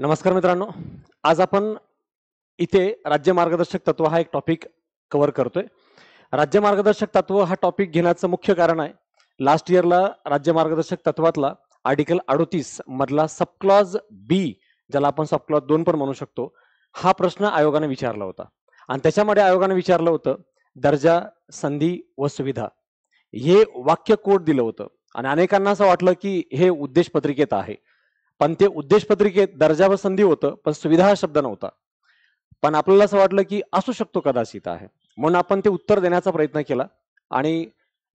नमस्कार मित्रांनो. आज आपण इथे राज्य मार्गदर्शक तत्व हा एक टॉपिक कव्हर करतोय. राज्य मार्गदर्शक तत्व हा टॉपिक घेण्याचं मुख्य कारण आहे, लास्ट इयरला राज्य मार्गदर्शक तत्वातला आर्टिकल 38 मधला सबक्लॉज बी, ज्याला आपण सबक्लॉज 2 पण म्हणू शकतो, हा प्रश्न आयोगाने विचारला होता. आणि त्याच्यामध्ये आयोगाने विचारलं होतं, दर्जा, संधी व सुविधा हे वाक्य कोड दिलं होतं. आणि अनेकांना असं वाटलं की हे उद्देश पत्रिकेत आहे, पण ते उद्देश पत्रिकेत दर्जा व संधी होतं, पण सुविधा हा शब्द नव्हता. पण आपल्याला असं वाटलं की असू शकतो कदाचित आहे, म्हणून आपण ते उत्तर देण्याचा प्रयत्न केला. आणि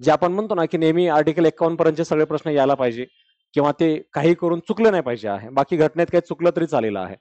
जे आपण म्हणतो ना की नेहमी आर्टिकल 51 पर्यंतचे सगळे प्रश्न यायला पाहिजे किंवा ते काही करून चुकलं नाही पाहिजे आहे, बाकी घटनेत काही चुकलं तरी चालेलं आहे,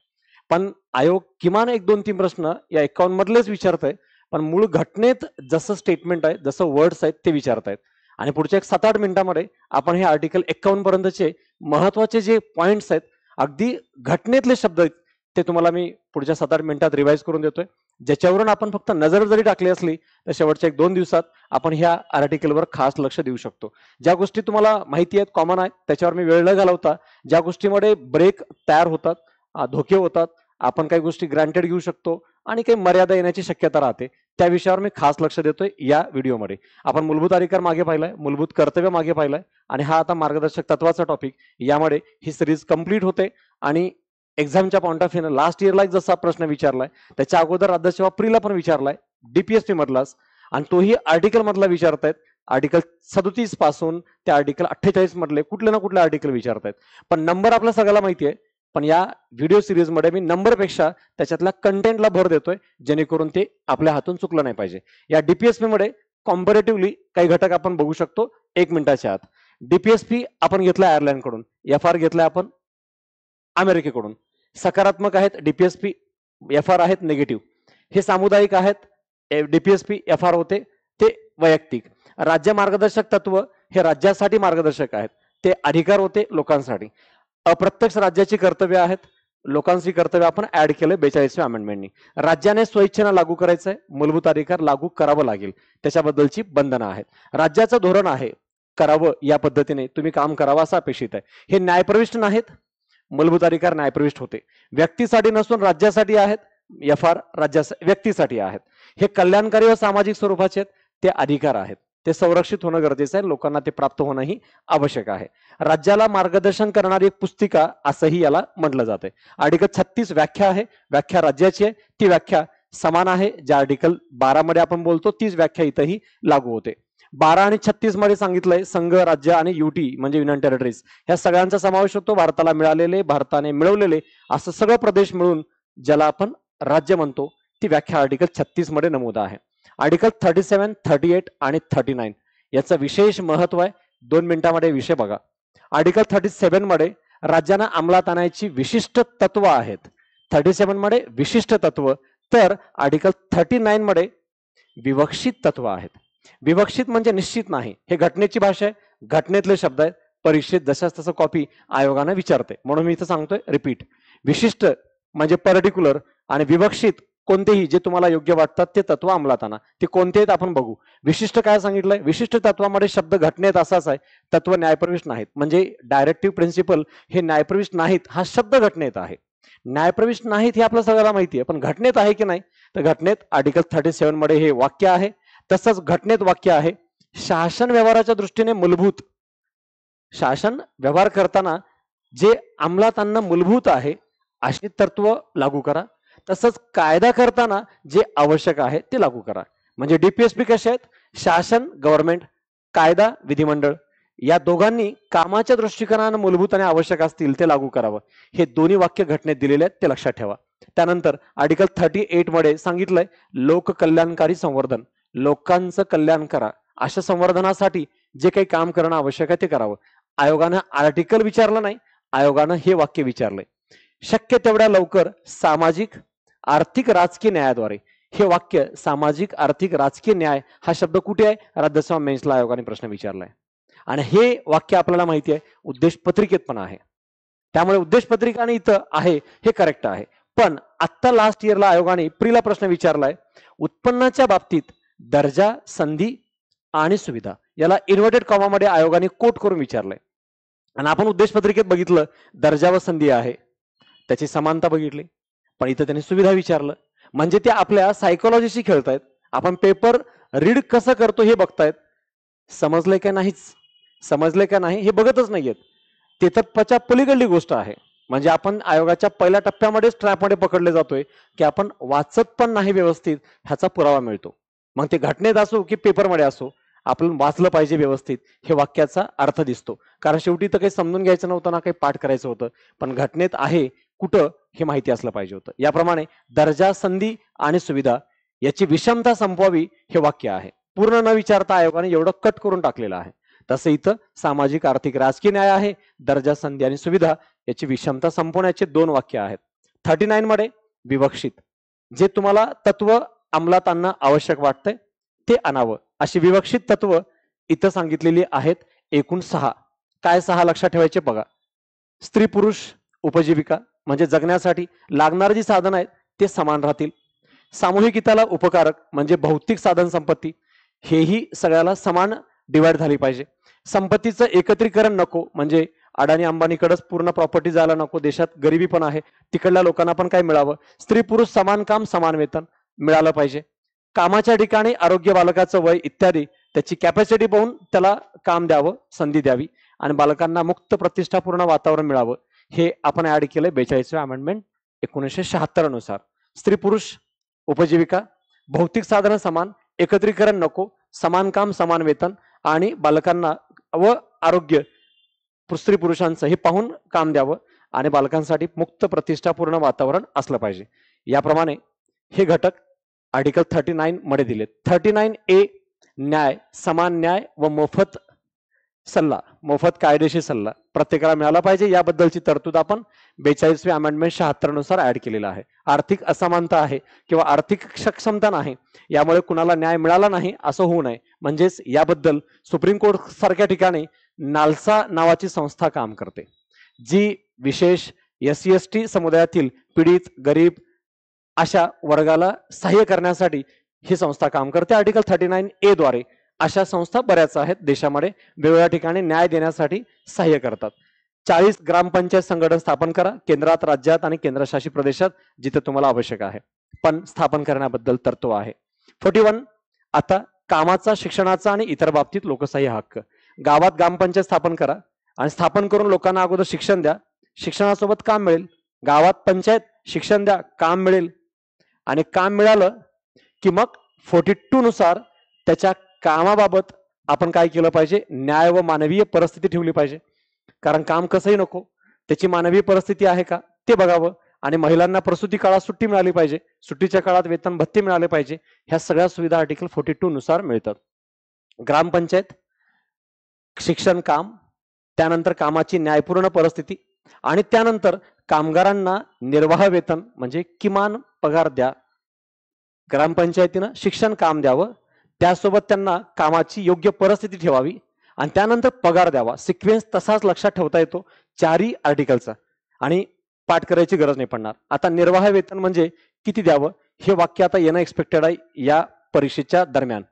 पण आयोग किमान 1 2 3 प्रश्न या 51 मधलेच विचारतंय. पण मूळ घटनेत जसं स्टेटमेंट आहे, जसं वर्ड्स आहेत ते विचारतायत. आणि पुढच्या 7-8 मिनिटांमध्ये आपण हे आर्टिकल 51 पर्यंतचे महत्वाचे जे पॉइंट्स आहेत, अगदी घटनेतले शब्द आहेत, ते तुम्हाला मी पुढच्या 7-8 मिनिटात रिवाइज करून देतोय, ज्याच्यावरून आपण फक्त नजर जरी टाकली असली तर शेवटच्या 1-2 दिवसात आपण ह्या आर्टिकलवर खास लक्ष देऊ शकतो. ज्या गोष्टी तुम्हाला माहिती आहेत, कॉमन आहेत, त्याच्यावर मी वेळ न घालवता, ज्या गोष्टीमध्ये ब्रेक तयार होतात, धोके होतात, आपण काही गोष्टी ग्रँटेड घेऊ शकतो आणि काही मर्यादा येण्याची शक्यता राहते, त्या विषयावर मी खास लक्ष देतोय या व्हिडिओमध्ये. आपण मूलभूत अधिकार मागे पाहिलाय, मूलभूत कर्तव्य मागे पाहिलाय, आणि हा आता मार्गदर्शक तत्वाचा टॉपिक, यामध्ये ही सिरीज कंप्लीट होते. आणि एक्झामच्या पॉइंट ऑफ व्ह्यू लास्ट इयरला जसा प्रश्न विचारलाय, त्याच्या अगोदर राज्यसेवा प्रीला पण विचारलाय, डीपीएसपी मधलाच, आणि तोही आर्टिकल मधला विचारतायत. आर्टिकल 37 पासून ते आर्टिकल 48 मधले कुठले ना कुठले आर्टिकल विचारतायत. पण नंबर आपल्या सगळ्याला माहिती आहे, पण या व्हिडिओ सिरीज मध्ये मी नंबरपेक्षा त्याच्यातल्या कंटेंटला भर देतोय, जेणेकरून ते आपल्या हातून चुकलं नाही पाहिजे. या डीपीएसपी मध्ये कॉम्पॅरेटिव्हली काही घटक आपण बघू शकतो 1 मिनिटाच्या आत. डीपीएसपी आपण घेतला आयर्लंड कडून, एफ आर घेतलाय आपण अमेरिकेकडून. सकारात्मक आहेत डीपीएसपी, एफ आर आहेत निगेटिव्ह. हे सामुदायिक आहेत, डीपीएसपी एफ आर होते ते वैयक्तिक. राज्य मार्गदर्शक तत्व हे राज्यासाठी मार्गदर्शक आहेत, ते अधिकार होते लोकांसाठी. अप्रत्यक्ष राज्याची कर्तव्य आहेत, लोकांची कर्तव्य आपण ऍड केलं 42व्या अमेंडमेंटनी. राज्याने स्वइच्छेनं लागू करायचंय, मूलभूत अधिकार लागू करावं लागेल, त्याच्याबद्दलची बंधनं आहेत. राज्याचं धोरण आहे, करावं या पद्धतीने तुम्ही काम करावं असं अपेक्षित आहे. हे न्यायप्रविष्ट नाहीत, मूलभूत अधिकार न्यायप्रविष्ट होते. व्यक्तीसाठी नसून राज्यासाठी आहेत, एफ आर व्यक्तीसाठी आहेत. हे कल्याणकारी व सामाजिक स्वरूपाचे आहेत, ते अधिकार आहेत, ते संरक्षित होणं गरजेचं आहे, लोकांना ते प्राप्त होणंही आवश्यक आहे. राज्याला मार्गदर्शन करणारी एक पुस्तिका असंही याला म्हटलं जाते. आर्टिकल 36 व्याख्या आहे, व्याख्या राज्याची आहे, ती व्याख्या समान आहे, ज्या आर्टिकल 12 मध्ये आपण बोलतो तीच व्याख्या इथंही लागू होते. 12 आणि 36 मध्ये सांगितलंय संघ, राज्य आणि युटी म्हणजे युनियन टेरिटरीज, ह्या सगळ्यांचा समावेश होतो. भारताला मिळालेले, भारताने मिळवलेले असं सगळं प्रदेश मिळून ज्याला आपण राज्य म्हणतो, ती व्याख्या आर्टिकल 36 मध्ये नमूद आहे. आर्टिकल 37, 38 आणि 39 याचं विशेष महत्व आहे. 2 मिनिटांमध्ये विषय बघा. आर्टिकल 37 मध्ये राज्यांना अंमलात आणायची विशिष्ट तत्व आहेत, 37 मध्ये विशिष्ट तत्व, तर आर्टिकल 39 मध्ये विवक्षित तत्व आहेत. विवक्षित म्हणजे निश्चित नाही, हे घटनेची भाषा आहे, घटनेतले शब्द आहेत, परीक्षेत जशाच तसं कॉपी आयोगाने विचारते, म्हणून मी इथं सांगतोय रिपीट. विशिष्ट म्हणजे पर्टिक्युलर, आणि विवक्षित कोणतेही जे तुम्हाला योग्य वाटतात ते तत्व अंमलात आणा. ते कोणते आहेत आपण बघू. विशिष्ट काय सांगितलंय, विशिष्ट तत्वामध्ये शब्द घटनेत असाच आहे, तत्व न्यायप्रविष्ट नाहीत, म्हणजे डायरेक्टिव्ह प्रिन्सिपल हे न्यायप्रविष्ट नाहीत, हा शब्द घटनेत आहे. न्यायप्रविष्ट नाहीत हे आपल्या सगळ्याला माहिती आहे, पण घटनेत आहे की नाही, तर घटनेत आर्टिकल 37 मध्ये हे वाक्य आहे. तसंच घटनेत वाक्य आहे, शासन व्यवहाराच्या दृष्टीने मूलभूत, शासन व्यवहार करताना जे अंमलात आणणं मूलभूत आहे अशी तत्व लागू करा. तसंच कायदा करताना जे आवश्यक आहे ते लागू करा. म्हणजे डीपीएसपी कसे आहेत, शासन गव्हर्नमेंट, कायदा विधिमंडळ, या दोघांनी कामाच्या दृष्टिकोनाने मूलभूत आणि आवश्यक असतील ते लागू करावं. हे दोन्ही वाक्य घटनेत दिलेले आहेत, ते लक्षात ठेवा. त्यानंतर आर्टिकल 38 मध्ये सांगितलंय लोककल्याणकारी संवर्धन, लोकांचं कल्याण करा, अशा संवर्धनासाठी जे काही काम करणं आवश्यक आहे ते करावं. आयोगानं आर्टिकल विचारलं नाही, आयोगानं हे वाक्य विचारलंय. शक्य तेवढ्या लवकर सामाजिक, आर्थिक, राजकीय न्यायाद्वारे, हे वाक्य सामाजिक, आर्थिक, राजकीय न्याय हा शब्द कुठे आहे, राज्यसेवा मेन्सला आयोगाने प्रश्न विचारलाय. आणि हे वाक्य आपल्याला माहिती आहे उद्देश पत्रिकेत पण आहे, त्यामुळे उद्देश पत्रिका आणि इथं आहे हे करेक्ट आहे. पण आता लास्ट इयरला आयोगाने प्रीला प्रश्न विचारलाय, उत्पन्नाच्या बाबतीत दर्जा, संधी आणि सुविधा याला इन्व्हर्टेड कॉमामध्ये आयोगाने कोट करून विचारलंय. आणि आपण उद्देश पत्रिकेत बघितलं दर्जा व संधी आहे, त्याची समानता बघितली, पण इथं त्यांनी सुविधा विचारलं. म्हणजे ते आपल्या सायकोलॉजीशी खेळतायत. आपण पेपर रीड कसं करतो हे बघतायत. समजलंय का नाहीच, समजलंय का नाही हे बघतच नाहीयेत. ते तर पच्या पलीकडली गोष्ट आहे. म्हणजे आपण आयोगाच्या पहिल्या टप्प्यामध्येच ट्रॅपमध्ये पकडले जातोय की आपण वाचत पण नाही व्यवस्थित, ह्याचा पुरावा मिळतो. मग ते घटनेत असो की पेपरमध्ये असो, आपण वाचलं पाहिजे व्यवस्थित, हे वाक्याचा अर्थ दिसतो. कारण शेवटी तर काही समजून घ्यायचं नव्हतं ना काही पाठ करायचं होतं, पण घटनेत आहे कुठं हे माहिती असलं पाहिजे होतं. याप्रमाणे दर्जा, संधी आणि सुविधा याची विषमता संपवावी हे वाक्य आहे. पूर्ण न विचारता आयोगाने एवढं कट करून टाकलेलं आहे. तसं इथं सामाजिक, आर्थिक, राजकीय न्याय आहे, दर्जा, संधी आणि सुविधा याची विषमता संपवण्याचे 2 वाक्य आहेत. 39 मध्ये विवक्षित, जे तुम्हाला तत्व अंमलात आणणं आवश्यक वाटतंय ते आणावं, अशी विवक्षित तत्व इथं सांगितलेली आहेत. एकूण 6. काय 6 लक्षात ठेवायचे बघा. स्त्री पुरुष उपजीविका म्हणजे जगण्यासाठी लागणारी जी साधनं आहेत ते समान राहतील. सामूहिक हिताला उपकारक म्हणजे भौतिक साधन संपत्ती हेही सगळ्याला समान डिवाइड झाली पाहिजे. संपत्तीचं एकत्रीकरण नको, म्हणजे अडाणी अंबानीकडेच पूर्ण प्रॉपर्टी जायला नको, देशात गरिबी पण आहे, तिकडल्या लोकांना पण काय मिळावं. स्त्री पुरुष समान काम समान वेतन मिळालं पाहिजे. कामाच्या ठिकाणी आरोग्य, बालकाचं वय इत्यादी त्याची कॅपॅसिटी पाहून त्याला काम द्यावं, संधी द्यावी आणि बालकांना मुक्त प्रतिष्ठापूर्ण वातावरण मिळावं. हे आपण ऍड केलंय 42व्या अमेंडमेंट 1976 नुसार. स्त्री पुरुष उपजीविका, भौतिक साधनं समान, एकत्रीकरण नको, समान काम समान वेतन आणि बालकांना व आरोग्य स्त्री पुरुषांचं हे पाहून काम द्यावं आणि बालकांसाठी मुक्त प्रतिष्ठापूर्ण वातावरण असलं पाहिजे. याप्रमाणे हे घटक आर्टिकल 39 मध्ये दिलेत. 39A न्याय, समान न्याय व मोफत सल्ला, मोफत कायदेशीर सल्ला प्रत्येकाला मिळाला पाहिजे, याबद्दलची तरतूद आपण 42वी अमेंडमेंट 76 नुसार ऍड केलेला आहे. आर्थिक असमानता आहे किंवा आर्थिक सक्षमता नाही, यामुळे कुणाला न्याय मिळाला नाही असं होऊ नये, म्हणजेच याबद्दल सुप्रीम कोर्ट सारख्या ठिकाणी नालसा नावाची संस्था काम करते, जी विशेष SC/ST समुदायातील पीडित, गरीब अशा वर्गाला सहाय्य करण्यासाठी ही संस्था काम करते. आर्टिकल 39A द्वारे अशा संस्था बऱ्याच आहेत देशामध्ये, वेगवेगळ्या ठिकाणी न्याय देण्यासाठी सहाय्य करतात. 40 ग्रामपंचायत संघटन स्थापन करा, केंद्रात, राज्यात आणि केंद्रशासित प्रदेशात जिथे तुम्हाला आवश्यक आहे, पण स्थापन करण्याबद्दल तरतूद आहे. 41 आता कामाचा, शिक्षणाचा आणि इतर बाबतीत लोकशाही हक्क. गावात ग्रामपंचायत स्थापन करा आणि स्थापन करून लोकांना अगोदर शिक्षण द्या, शिक्षणासोबत काम मिळेल. गावात पंचायत, शिक्षण द्या, काम मिळेल आणि काम मिळालं की मग 42 नुसार त्याच्या कामाबाबत आपण काय केलं पाहिजे, न्याय व मानवीय परिस्थिती ठेवली पाहिजे. कारण काम कसंही नको, त्याची मानवीय परिस्थिती आहे का ते बघावं. आणि महिलांना प्रसूती काळात सुट्टी मिळाली पाहिजे, सुट्टीच्या काळात वेतन भत्ते मिळाले पाहिजे. ह्या सगळ्या सुविधा आर्टिकल 42 नुसार मिळतात. ग्रामपंचायत, शिक्षण, काम, त्यानंतर कामाची न्यायपूर्ण परिस्थिती आणि त्यानंतर कामगारांना निर्वाह वेतन म्हणजे किमान पगार द्या. ग्रामपंचायतीनं शिक्षण, काम द्यावं, त्यासोबत त्यांना कामाची योग्य परिस्थिती ठेवावी आणि त्यानंतर पगार द्यावा. सिक्वेन्स तसाच लक्षात ठेवता येतो 4ही आर्टिकलचा आणि पाठ करायची गरज नाही पडणार. आता निर्वाह वेतन म्हणजे किती द्यावं हे वाक्य आता येणं एक्सपेक्टेड आहे या परीक्षेच्या दरम्यान,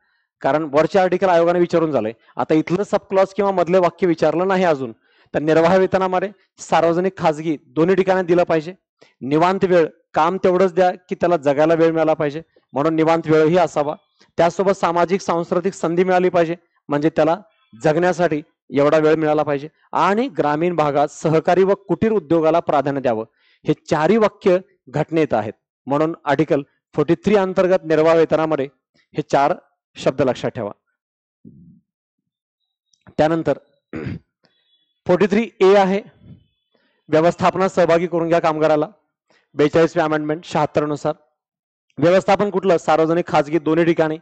कारण वरच्या आर्टिकल आयोगाने विचारून झालंय. आता इथलं सब क्लॉज किंवा मधले वाक्य विचारलं नाही अजून. तर निर्वाह वेतनामध्ये सार्वजनिक, खाजगी दोन्ही ठिकाणी दिलं पाहिजे. निवांत वेळ, काम तेवढंच द्या की त्याला जगायला वेळ मिळाला पाहिजे, म्हणून निवांत वेळही असावा. त्यासोबत सामाजिक, सांस्कृतिक संधी मिळाली पाहिजे, म्हणजे त्याला जगण्यासाठी एवढा वेळ मिळाला पाहिजे. आणि ग्रामीण भागात सहकारी व कुटीर उद्योगाला प्राधान्य द्यावं. हे 4ही वाक्य घटनेत आहेत, म्हणून आर्टिकल 43 अंतर्गत निर्वाह वेतनामध्ये हे 4 शब्द लक्षात ठेवा. त्यानंतर 43A आहे, व्यवस्थापनात सहभागी करून घ्या कामगाराला. 42वी अमेंडमेंट 76 नुसार व्यवस्थापन कुठलं, सार्वजनिक, खाजगी दोन्ही ठिकाणी.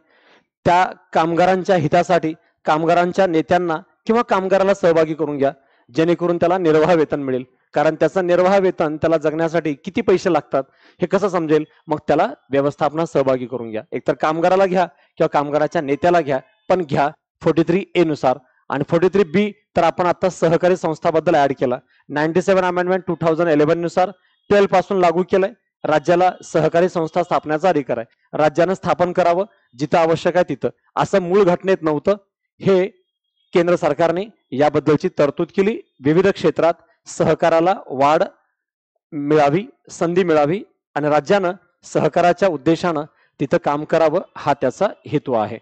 त्या कामगारांच्या हितासाठी कामगारांच्या नेत्यांना किंवा कामगाराला सहभागी करून घ्या, जेणेकरून त्याला निर्वाह वेतन मिळेल. कारण त्याचं निर्वाह वेतन त्याला जगण्यासाठी किती पैसे लागतात हे कसं समजेल, मग त्याला व्यवस्थापनात सहभागी करून घ्या. एकतर कामगाराला घ्या किंवा कामगाराच्या नेत्याला घ्या, पण घ्या 43A नुसार. आणि 43B तर आपण आता सहकारी संस्थाबद्दल ऍड केला. 97 अमेंडमेंट 2011 नुसार 12 पासून लागू केलंय. राज्याला सहकारी संस्था स्थापण्याचा अधिकार आहे, राज्यानं स्थापन करावं जिथं आवश्यक आहे तिथं. असं मूळ घटनेत नव्हतं, हे केंद्र सरकारने याबद्दलची तरतूद केली. विविध क्षेत्रात सहकाराला वाढ मिळावी, संधी मिळावी आणि राज्यानं सहकाराच्या उद्देशानं तिथं काम करावं, हा त्याचा हेतू आहे.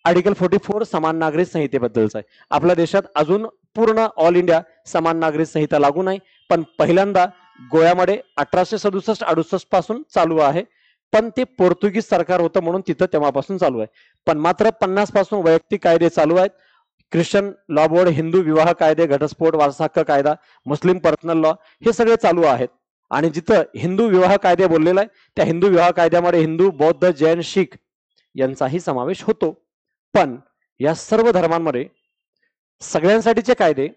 आर्टिकल 44 समान नागरिक संहितेबद्दलचा आहे. आपल्या देशात अजून पूर्ण ऑल इंडिया समान नागरिक संहिता लागू नाही, पण पहिल्यांदा गोव्यामध्ये 1867-68 पासून चालू आहे. पण ते पोर्तुगीज सरकार होतं म्हणून तिथं तेव्हापासून चालू आहे. पण मात्र 50 पासून वैयक्तिक कायदे चालू आहेत. ख्रिश्चन लॉ बोर्ड, हिंदू विवाह कायदे, घटस्फोट, वारसा हक्क कायदा, मुस्लिम पर्सनल लॉ हे सगळे चालू आहेत. आणि जिथं हिंदू विवाह कायदे बोललेला आहे त्या हिंदू विवाह कायद्यामध्ये हिंदू, बौद्ध, जैन, शीख यांचाही समावेश होतो. पण या सर्व धर्मांमध्ये सगळ्यांसाठीचे कायदे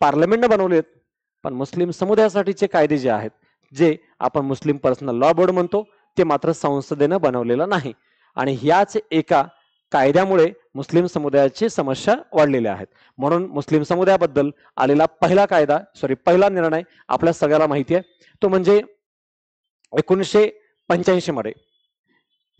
पार्लमेंटने बनवलेत, पण मुस्लिम समुदायासाठीचे कायदे जे आहेत, जे आपण मुस्लिम पर्सनल लॉ बोर्ड म्हणतो, ते मात्र संसदेनं बनवलेलं नाही. आणि ह्याच एका कायद्यामुळे मुस्लिम समुदायाची समस्या वाढलेल्या आहेत. म्हणून मुस्लिम समुदायाबद्दल आलेला पहिला निर्णय आपल्या सगळ्याला माहिती आहे, तो म्हणजे 1985 मध्ये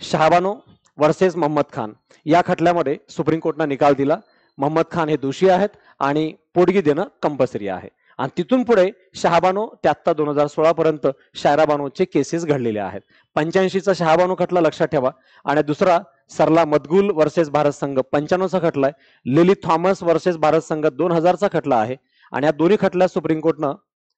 शहाबानो वर्सेस मोहम्मद खान या खटल्यामध्ये सुप्रीम कोर्टने निकाल दिला. मोहम्मद खान हे दोषी आहेत आणि पोटगी देणं कंपल्सरी आहे. आणि तिथून पुढे शहाबानो ते आता 2016 पर्यंत शायरा बानोचे केसेस घडलेले आहेत. 85चा शहाबानो खटला लक्षात ठेवा. आणि दुसरा सरला मदगुल वर्सेस भारत संघ 95चा खटला आहे. लिली थॉमस वर्सेस भारत संघ 2000चा खटला आहे. आणि या दोन्ही खटल्यात सुप्रीम कोर्टनं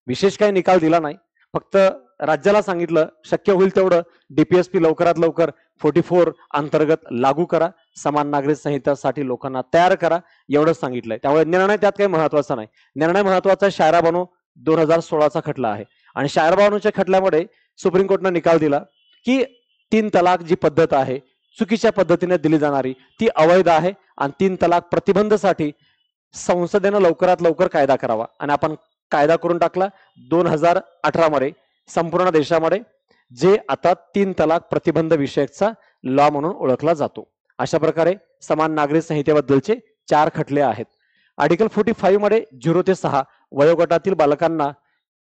विशेष काही निकाल दिला नाही, फक्त राज्याला सांगितलं शक्य होईल तेवढं डीपीएसपी लवकरात लवकर 44 अंतर्गत लागू करा, समान नागरिक संहितासाठी लोकांना तयार करा, एवढंच सांगितलंय. त्यामुळे निर्णय त्यात काही महत्वाचा नाही. निर्णय महत्वाचा शायरा बानो 2016चा खटला आहे. आणि शायरा बानोच्या खटल्यामध्ये सुप्रीम कोर्टने निकाल दिला की 3 तलाक जी पद्धत आहे चुकीच्या पद्धतीने दिली जाणारी ती अवैध आहे आणि 3 तलाक प्रतिबंधासाठी संसदेनं लवकरात लवकर कायदा करावा. आणि आपण कायदा करून टाकला 2018 मध्ये संपूर्ण देशामध्ये, जे आता 3 तलाक प्रतिबंध विषयकचा लॉ म्हणून ओळखला जातो. अशा प्रकारे समान नागरिक संहितेबद्दलचे 4 खटले आहेत. आर्टिकल 45 मध्ये 0 ते 6 वयोगटातील बालकांना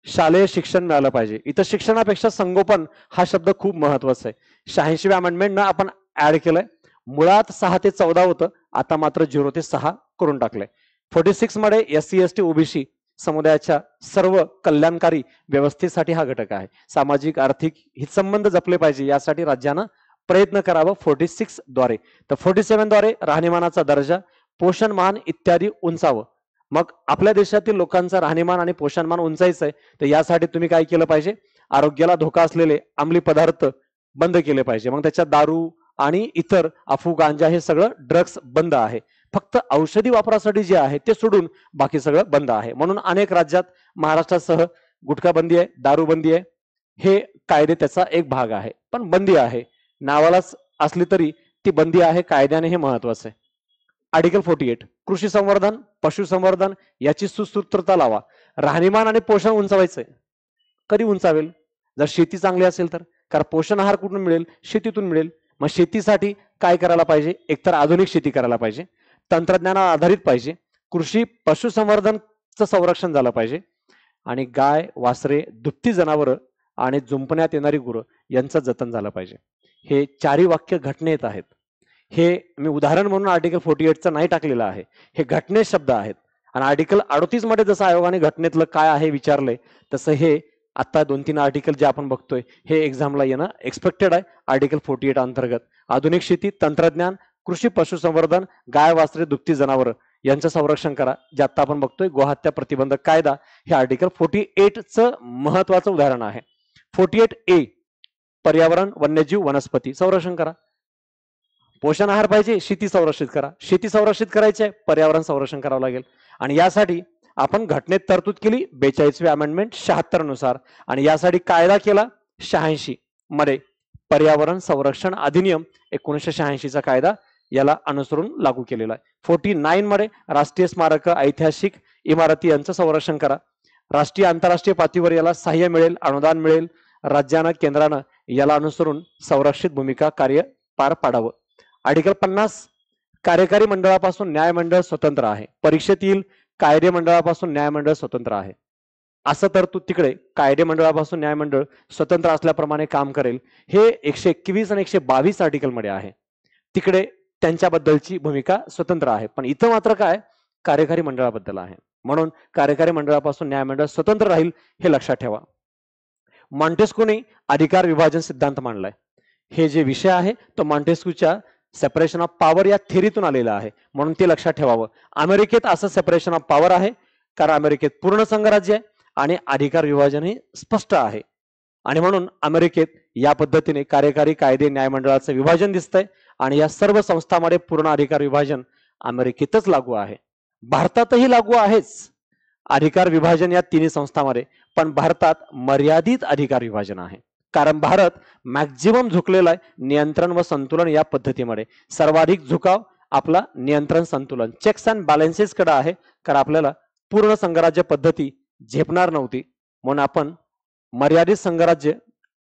शालेय शिक्षण मिळालं पाहिजे. इथं शिक्षणापेक्षा संगोपन हा शब्द खूप महत्वाचा आहे. 86व्या अमेंडमेंटनं आपण ऍड केलंय. मुळात 6 ते 14 होतं, आता मात्र 0 ते 6 करून टाकलंय. 46 मध्ये SC ST OBC समुदायाच्या सर्व कल्याणकारी व्यवस्थेसाठी हा घटक आहे. सामाजिक आर्थिक हितसंबंध जपले पाहिजे यासाठी राज्यानं प्रयत्न करावं 46 द्वारे. तर 47 द्वारे राहणीमानाचा दर्जा, पोषणमान इत्यादी उंचावं. मग आपल्या देशातील लोकांचा राहणीमान आणि पोषणमान उंचायचं आहे, तर यासाठी तुम्ही काय केलं पाहिजे, आरोग्याला धोका असलेले अंमली पदार्थ बंद केले पाहिजे. मग त्याच्यात दारू आणि इतर अफू, गांजा हे सगळं ड्रग्स बंद आहे. फक्त औषधी वापरासाठी जे आहे ते सोडून बाकी सगळं बंद आहे. म्हणून अनेक राज्यात महाराष्ट्रासह गुटखा बंदी आहे, दारू बंदी आहे. हे कायदे त्याचा एक भाग आहे, पण बंदी आहे नावालाच असली तरी ती बंदी आहे कायद्याने, हे महत्वाचं आहे. आर्टिकल 48 कृषी संवर्धन, पशुसंवर्धन याची सुसूत्रता लावा. राहणीमान आणि पोषण उंचावायचंय. कधी उंचावेल? जर शेती चांगली असेल तर. कारण पोषण आहार कुठून मिळेल? शेतीतून मिळेल. मग शेतीसाठी काय करायला पाहिजे? एकतर आधुनिक शेती करायला पाहिजे, तंत्रज्ञानावर आधारित पाहिजे, कृषी पशुसंवर्धनचं संरक्षण झालं पाहिजे, आणि गाय, वासरे, दुभती जनावरं आणि जुंपण्यात येणारी गुरं यांचं जतन झालं पाहिजे. हे 4ही वाक्य घटनेत आहेत. हे मी उदाहरण म्हणून आर्टिकल 48चं नाही टाकलेलं आहे, हे घटनेत शब्द आहेत. आणि आर्टिकल 38 मध्ये जसं आयोगाने घटनेतलं काय आहे विचारलंय, तसं हे आता 2-3 आर्टिकल जे आपण बघतोय हे एक्झामला येणं एक्सपेक्टेड आहे. आर्टिकल 48 अंतर्गत आधुनिक शेती, तंत्रज्ञान, कृषी पशुसंवर्धन, गाय, वासरे, दुभती जनावरं यांचं संरक्षण करा. जे आता आपण बघतोय गोहत्या प्रतिबंधक कायदा, हे आर्टिकल 48चं महत्वाचं उदाहरण आहे. 48A पर्यावरण, वन्यजीव, वनस्पती संरक्षण करा. पोषण आहार पाहिजे, शेती संरक्षित करा. शेती संरक्षित करायची आहे, पर्यावरण संरक्षण करावं लागेल. आणि यासाठी आपण घटनेत तरतूद केली 42वी अमेंडमेंट 76 नुसार. आणि यासाठी कायदा केला 86 मध्ये पर्यावरण संरक्षण अधिनियम 1986चा कायदा याला अनुसरून लागू केलेला आहे. 49 मध्ये राष्ट्रीय स्मारक, ऐतिहासिक इमारती यांचं संरक्षण करा. राष्ट्रीय आंतरराष्ट्रीय पातळीवर याला सहाय्य मिळेल, अनुदान मिळेल. राज्यानं, केंद्रानं याला अनुसरून संरक्षित भूमिका कार्य पार पाडावं. आर्टिकल 50 कार्यकारी मंडळापासून न्यायमंडळ स्वतंत्र आहे. परीक्षेत येईल कायदे मंडळापासून न्यायमंडळ स्वतंत्र आहे असं तरतूद तिकडे कायदे मंडळापासून न्यायमंडळ स्वतंत्र असल्याप्रमाणे काम करेल. हे 121 आणि 122 आर्टिकल मध्ये आहे. तिकडे त्यांच्याबद्दलची भूमिका स्वतंत्र आहे, पण इथं मात्र काय कार्यकारी मंडळाबद्दल आहे. म्हणून कार्यकारी मंडळापासून न्यायमंडळ स्वतंत्र राहील हे लक्षात ठेवा. मॉन्टेस्क्यूने अधिकार विभाजन सिद्धांत मांडलाय. हे जे विषय आहे तो मॉन्टेस्क्यूच्या सेपरेशन ऑफ पॉवर या थेरीतून आलेला आहे, म्हणून ते लक्षात ठेवावं. अमेरिकेत असं सेपरेशन ऑफ पॉवर आहे कारण अमेरिकेत पूर्ण संघराज्य आहे आणि अधिकार विभाजन हे स्पष्ट आहे, आणि म्हणून अमेरिकेत या पद्धतीने कार्यकारी कायदे न्यायमंडळाचं विभाजन दिसतंय आणि या सर्व संस्थांमध्ये पूर्ण अधिकार विभाजन अमेरिकेतच लागू आहे. भारतातही लागू आहेच अधिकार विभाजन या तिन्ही संस्थांमध्ये, पण भारतात मर्यादित अधिकार विभाजन आहे कारण भारत मॅक्झिमम झुकलेला आहे नियंत्रण व संतुलन या पद्धतीमध्ये. सर्वाधिक झुकाव आपला नियंत्रण संतुलन चेक्स अँड बॅलन्सेस कडे आहे, कारण आपल्याला पूर्ण संघराज्य पद्धती झेपणार नव्हती, म्हणून आपण मर्यादित संघराज्य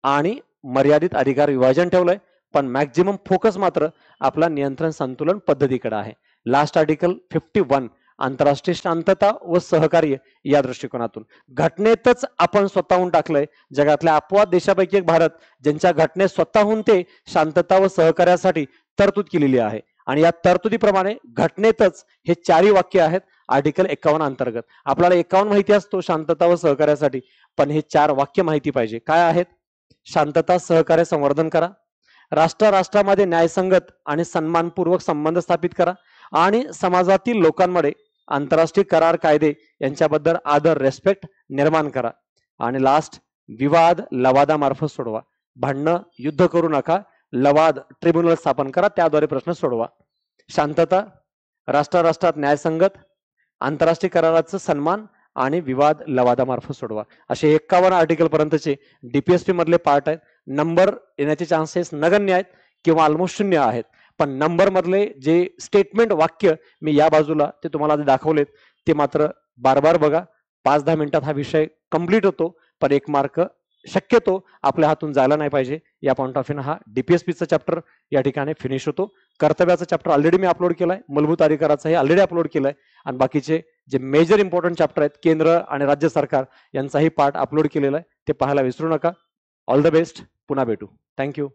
आणि मर्यादित अधिकार विभाजन ठेवलंय, पण मॅक्झिमम फोकस मात्र आपला नियंत्रण संतुलन पद्धतीकडे आहे. लास्ट आर्टिकल 51 आंतरराष्ट्रीय शांतता व सहकार्य या दृष्टिकोनातून घटनेतच आपण स्वतःहून टाकलंय जगातल्या अपवाद देशापैकी एक भारत, ज्यांच्या घटनेत स्वतःहून ते शांतता व सहकार्यासाठी तरतूद केलेली आहे, आणि या तरतुदीप्रमाणे घटनेतच हे चारही वाक्य आहेत आर्टिकल 51 अंतर्गत. आपल्याला 51 माहिती असतो शांतता व सहकार्यासाठी, पण हे 4 वाक्य माहिती पाहिजे. काय आहेत? शांतता सहकार्य संवर्धन करा, राष्ट्रामध्ये न्यायसंगत आणि सन्मानपूर्वक संबंध स्थापित करा, आणि समाजातील लोकांमध्ये आंतरराष्ट्रीय करार कायदे यांच्याबद्दल आदर रेस्पेक्ट निर्माण करा, आणि लास्ट विवाद लवादामार्फत सोडवा. भांडणं युद्ध करू नका, लवाद ट्रिब्युनल स्थापन करा, त्याद्वारे प्रश्न सोडवा. शांतता, राष्ट्रात न्यायसंगत, आंतरराष्ट्रीय कराराचं सन्मान आणि विवाद लवादामार्फत सोडवा. असे 51 आर्टिकल पर्यंतचे डीपीएसपी मधले पार्ट आहेत. नंबर येण्याचे चान्सेस नगण्य आहेत किंवा ऑलमोस्ट 0 आहेत, पण नंबर मधले जे स्टेटमेंट वाक्य मी या बाजूला ते तुम्हाला दाखवलेत ते मात्र बार बार बघा. 5-10 मिनिटात हा विषय कंप्लीट होतो, पण 1 मार्क शक्यतो आपल्या हातून जायला नाही पाहिजे. या पॉइंट ऑफ व्ह्यू हा डीपीएसपीचा चॅप्टर या ठिकाणी फिनिश होतो. कर्तव्याचा चॅप्टर ऑलरेडी मी अपलोड केलाय, मूलभूत अधिकाराचाही ऑलरेडी अपलोड केलाय, आणि बाकीचे जे मेजर इम्पॉर्टंट चॅप्टर आहेत केंद्र आणि राज्य सरकार यांचाही पार्ट अपलोड केलेला आहे, ते पाहायला विसरू नका. ऑल द बेस्ट, पुन्हा भेटू. थँक्यू.